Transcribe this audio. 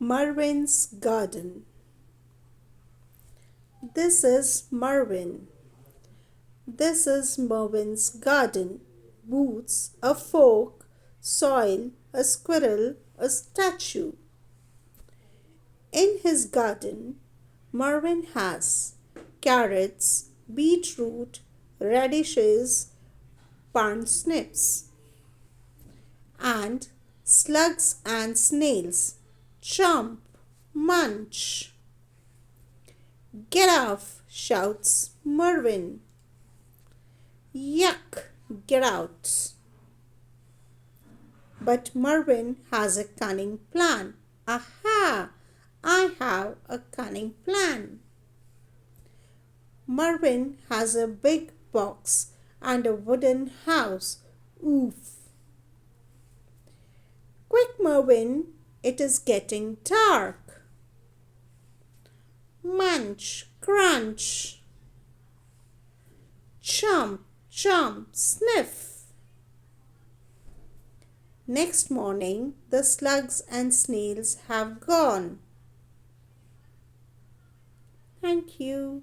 Mervin's garden. This is Mervin. This is Mervin's garden. Boots, a fork, soil, a squirrel, a statue. In his garden, Mervin has carrots, beetroot, radishes, parsnips, and slugs and snails. Chomp, munch. Get off, shouts Mervin. Yuck, get out. But Mervin has a cunning plan. Aha! I have a cunning plan. Mervin has a big box and a wooden house. Oof! Quick, Mervin, it is getting dark. Munch, crunch. Chomp, chomp, sniff. Next morning, the slugs and snails have gone. Thank you.